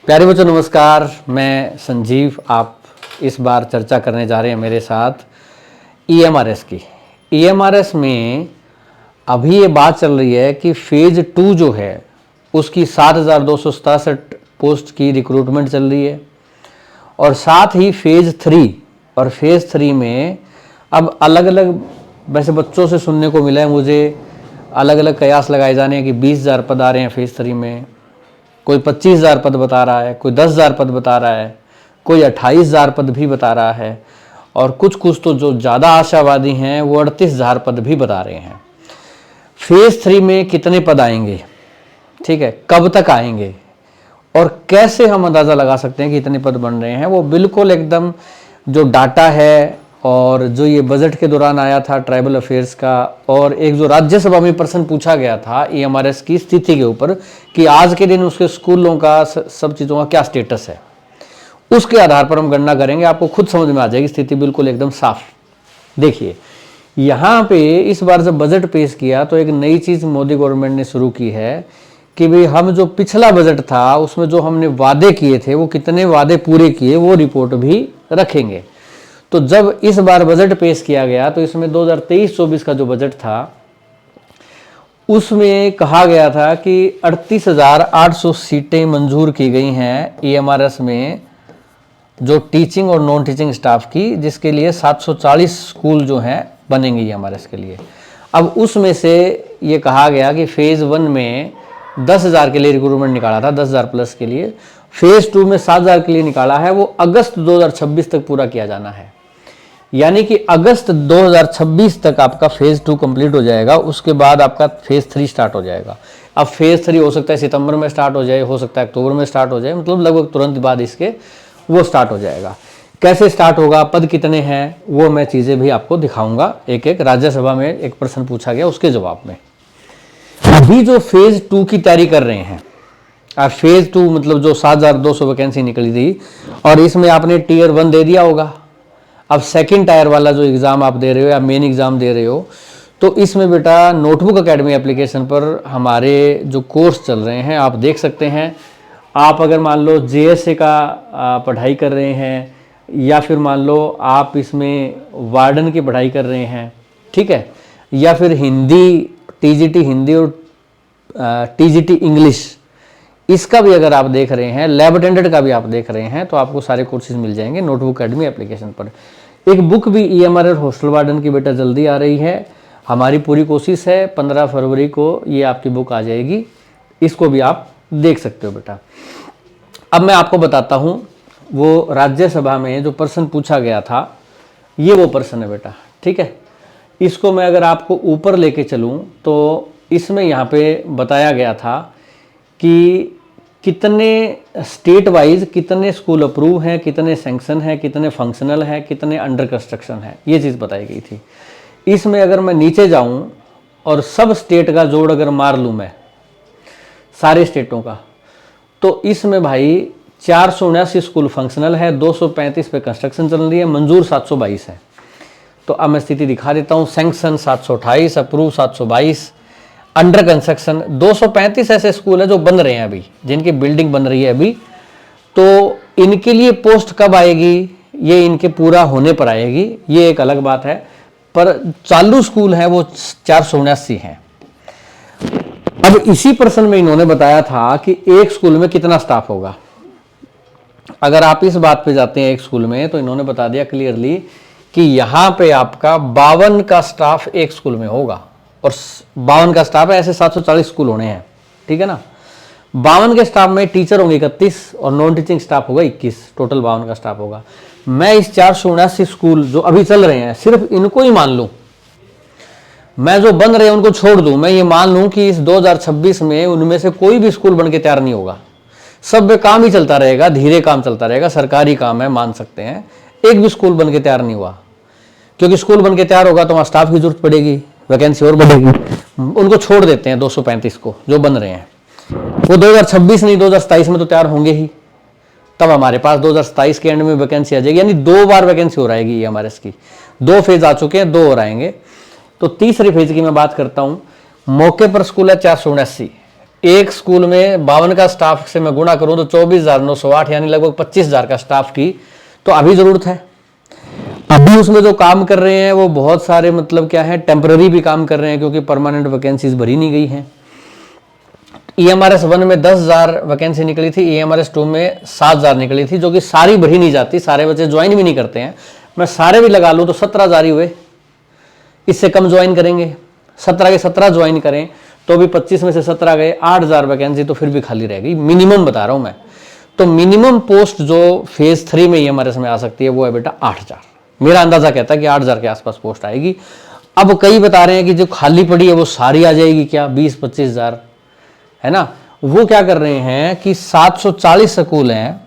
प्यारे बच्चों नमस्कार, मैं संजीव। आप इस बार चर्चा करने जा रहे हैं मेरे साथ ईएमआरएस की। ईएमआरएस में अभी ये बात चल रही है कि फेज़ 2 जो है उसकी 7,267 पोस्ट की रिक्रूटमेंट चल रही है और साथ ही फेज़ 3 और फेज़ 3 में अब अलग अलग वैसे बच्चों से सुनने को मिला है मुझे, अलग अलग कयास लगाए जाने हैं कि 20,000 पद आ रहे हैं फेज़ 3 में, कोई 25,000 पद बता रहा है, कोई 10,000 पद बता रहा है, कोई 28,000 पद भी बता रहा है और कुछ तो जो ज़्यादा आशावादी हैं वो 38,000 पद भी बता रहे हैं। फेज़ 3 में कितने पद आएंगे, ठीक है, कब तक आएंगे और कैसे हम अंदाज़ा लगा सकते हैं कि इतने पद बन रहे हैं, वो बिल्कुल एकदम जो डाटा है और जो ये बजट के दौरान आया था ट्राइबल अफेयर्स का, और एक जो राज्यसभा में प्रश्न पूछा गया था ईएमआरएस की स्थिति के ऊपर कि आज के दिन उसके स्कूलों का सब चीज़ों का क्या स्टेटस है, उसके आधार पर हम गणना करेंगे। आपको खुद समझ में आ जाएगी, स्थिति बिल्कुल एकदम साफ। देखिए यहाँ पे इस बार जब बजट पेश किया तो एक नई चीज़ मोदी गवर्नमेंट ने शुरू की है कि भाई हम जो पिछला बजट था उसमें जो हमने वादे किए थे वो कितने वादे पूरे किए वो रिपोर्ट भी रखेंगे। तो जब इस बार बजट पेश किया गया तो इसमें 2023-24 का जो बजट था उसमें कहा गया था कि 38,800 सीटें मंजूर की गई हैं ईएमआरएस में, जो टीचिंग और नॉन टीचिंग स्टाफ की, जिसके लिए 740 स्कूल जो हैं बनेंगे ईएमआरएस के लिए। अब उसमें से ये कहा गया कि फेज़ 1 में 10,000 के लिए रिक्रूटमेंट निकाला था, 10,000 प्लस के लिए। फेज़ 2 में 7,000 के लिए निकाला है, वो अगस्त 2026 तक पूरा किया जाना है। यानी कि अगस्त 2026 तक आपका फेज़ 2 कंप्लीट हो जाएगा, उसके बाद आपका फेज़ 3 स्टार्ट हो जाएगा। अब फेज़ 3 हो सकता है सितंबर में स्टार्ट हो जाए, हो सकता है अक्टूबर में स्टार्ट हो जाए, मतलब लगभग तुरंत बाद इसके वो स्टार्ट हो जाएगा। कैसे स्टार्ट होगा, पद कितने हैं, वो मैं चीज़ें भी आपको दिखाऊंगा एक एक। राज्यसभा में एक प्रश्न पूछा गया उसके जवाब में। अभी जो फेज़ 2 की तैयारी कर रहे हैं, अब फेज़ 2 मतलब जो 7,200 वैकेंसी निकली थी और इसमें आपने टीयर 1 दे दिया होगा। अब सेकंड टायर वाला जो एग्ज़ाम आप दे रहे हो या मेन एग्ज़ाम दे रहे हो, तो इसमें बेटा नोटबुक एकेडमी एप्लीकेशन पर हमारे जो कोर्स चल रहे हैं आप देख सकते हैं। आप अगर मान लो जेएसए का पढ़ाई कर रहे हैं या फिर मान लो आप इसमें वार्डन की पढ़ाई कर रहे हैं, ठीक है, या फिर हिंदी, टीजीटी हिंदी और टीजीटी इंग्लिश, इसका भी अगर आप देख रहे हैं, लैब अटेंडेंट का भी आप देख रहे हैं, तो आपको सारे कोर्सेज मिल जाएंगे नोटबुक एकेडमी एप्लीकेशन पर। एक बुक भी ईएमआरएस हॉस्टल वार्डन की बेटा जल्दी आ रही है। हमारी पूरी कोशिश है 15 फरवरी को ये आपकी बुक आ जाएगी, इसको भी आप देख सकते हो बेटा। अब मैं आपको बताता हूँ वो राज्यसभा में जो प्रश्न पूछा गया था, ये वो प्रश्न है बेटा, ठीक है। इसको मैं अगर आपको ऊपर लेके चलूँ तो इसमें यहाँ पे बताया गया था कि कितने स्टेट वाइज कितने स्कूल अप्रूव हैं, कितने सैंक्शन हैं, कितने फंक्शनल हैं, कितने अंडर कंस्ट्रक्शन है, ये चीज़ बताई गई थी। इसमें अगर मैं नीचे जाऊं और सब स्टेट का जोड़ अगर मार लूं मैं सारे स्टेटों का, तो इसमें भाई 479 स्कूल फंक्शनल है, 235 पे कंस्ट्रक्शन चल रही है, मंजूर 722 है। तो अब मैं स्थिति दिखा देता हूँ। सैंक्शन 728, अप्रूव 722, अंडर कंस्ट्रक्शन 235 ऐसे स्कूल है जो बन रहे हैं अभी, जिनकी बिल्डिंग बन रही है अभी। तो इनके लिए पोस्ट कब आएगी, ये इनके पूरा होने पर आएगी, ये एक अलग बात है। पर चालू स्कूल है वो 479 हैं। अब इसी प्रश्न में इन्होंने बताया था कि एक स्कूल में कितना स्टाफ होगा। अगर आप इस बात पे जाते हैं एक स्कूल में, तो इन्होंने बता दिया क्लियरली कि यहाँ पे आपका 52 का स्टाफ एक स्कूल में होगा, और 52 का स्टाफ है, ऐसे 740 स्कूल होने हैं, ठीक है ना। 52 के स्टाफ में टीचर होंगे 31 और नॉन टीचिंग स्टाफ होगा 21, टोटल 52 का स्टाफ होगा। मैं इस 479 स्कूल जो अभी चल रहे हैं सिर्फ इनको ही मान लूं, मैं जो बन रहे हैं उनको छोड़ दूं, मैं ये मान लूं कि इस 2026 में उनमें से कोई भी स्कूल बन के तैयार नहीं होगा। सब में काम ही चलता रहेगा, धीरे काम चलता रहेगा, सरकारी काम है मान सकते हैं। एक भी स्कूल बन के तैयार नहीं हुआ, क्योंकि स्कूल बन के तैयार होगा तो वहाँ स्टाफ की जरूरत पड़ेगी, वैकेंसी और बढ़ेगी। उनको छोड़ देते हैं 235 को जो बन रहे हैं, वो 2026 नहीं 2027 में तो तैयार होंगे ही, तब हमारे पास 2027 के एंड में वैकेंसी आ जाएगी। यानी 2 बार वैकेंसी हो रहेगी ईएमआरएस की, 2 फेज आ चुके हैं, 2 और आएंगे। तो तीसरे फेज की मैं बात करता हूं। मौके पर स्कूल है 479, एक स्कूल में 52 का स्टाफ से मैं गुणा करूं तो 24,908 यानी लगभग 25,000 का स्टाफ की तो अभी जरूरत है। अभी उसमें जो काम कर रहे हैं वो बहुत सारे मतलब क्या है, टेम्पररी भी काम कर रहे हैं क्योंकि परमानेंट वैकेंसीज भरी नहीं गई हैं। EMRS 1 में 10,000 वैकेंसी निकली थी, EMRS 2 में 7,000 निकली थी, जो कि सारी भरी नहीं जाती, सारे बच्चे ज्वाइन भी नहीं करते हैं। मैं सारे भी लगा लूँ तो 17,000 ही हुए, इससे कम ज्वाइन करेंगे। 17 के 17 ज्वाइन करें तो भी 25 में से 17 गए, 8,000 वैकेंसी तो फिर भी खाली रहेगी, मिनिमम बता रहा हूँ मैं। तो मिनिमम पोस्ट जो फेज 3 में EMRS में आ सकती है वो है बेटा 8,000। मेरा अंदाजा कहता है कि 8,000 के आसपास पोस्ट आएगी। अब कई बता रहे हैं कि जो खाली पड़ी है वो सारी आ जाएगी क्या, 20-25,000 है ना। वो क्या कर रहे हैं कि 740 स्कूल हैं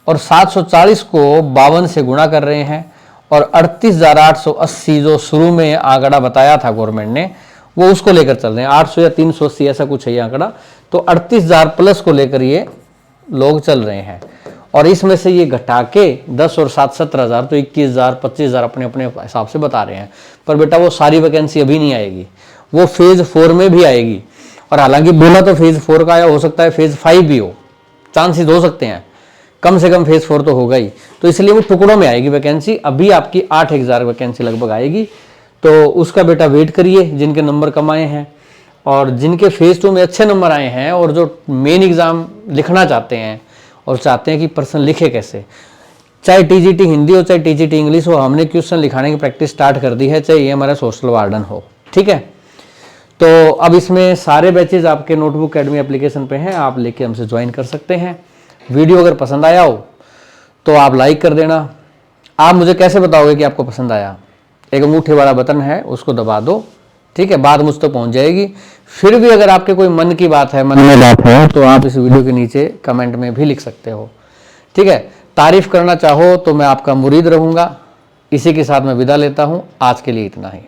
और 740 को 52 से गुणा कर रहे हैं और 38,880 जो शुरू में आंकड़ा बताया था गवर्नमेंट ने वो उसको लेकर चल रहे हैं। 800 या 380 ऐसा कुछ है ये आंकड़ा, तो 38,000 प्लस को लेकर ये लोग चल रहे हैं। और इसमें से ये घटा के 10 और 7 17,000 तो 21,000 25,000 अपने अपने हिसाब से बता रहे हैं। पर बेटा वो सारी वैकेंसी अभी नहीं आएगी, वो फेज 4 में भी आएगी। और हालांकि बोला तो फेज 4 का आया, हो सकता है फेज 5 भी हो, चांसेस हो सकते हैं, कम से कम फेज 4 तो होगा ही। तो इसलिए वो टुकड़ों में आएगी वैकेंसी। अभी आपकी 8,000 वैकेंसी लगभग आएगी, तो उसका बेटा वेट करिए जिनके नंबर कम आए हैं और जिनके फेज 2 में अच्छे नंबर आए हैं और जो मेन एग्जाम लिखना चाहते हैं और चाहते हैं कि पर्सन लिखे कैसे, चाहे TGT हिंदी हो चाहे TGT इंग्लिश हो, हमने क्वेश्चन लिखाने की प्रैक्टिस स्टार्ट कर दी है, चाहे ये हमारा सोशल वार्डन हो, ठीक है। तो अब इसमें सारे बैचेज आपके नोटबुक एकेडमी एप्लीकेशन पे हैं, आप लेके हमसे ज्वाइन कर सकते हैं। वीडियो अगर पसंद आया हो तो आप लाइक कर देना। आप मुझे कैसे बताओगे कि आपको पसंद आया, एक अंगूठे वाला बटन है उसको दबा दो, ठीक है, बात मुझ तक पहुंच जाएगी। फिर भी अगर आपके कोई मन की बात है, मन में बात है, तो आप इस वीडियो के नीचे कमेंट में भी लिख सकते हो, ठीक है। तारीफ करना चाहो तो मैं आपका मुरीद रहूंगा। इसी के साथ मैं विदा लेता हूं, आज के लिए इतना ही।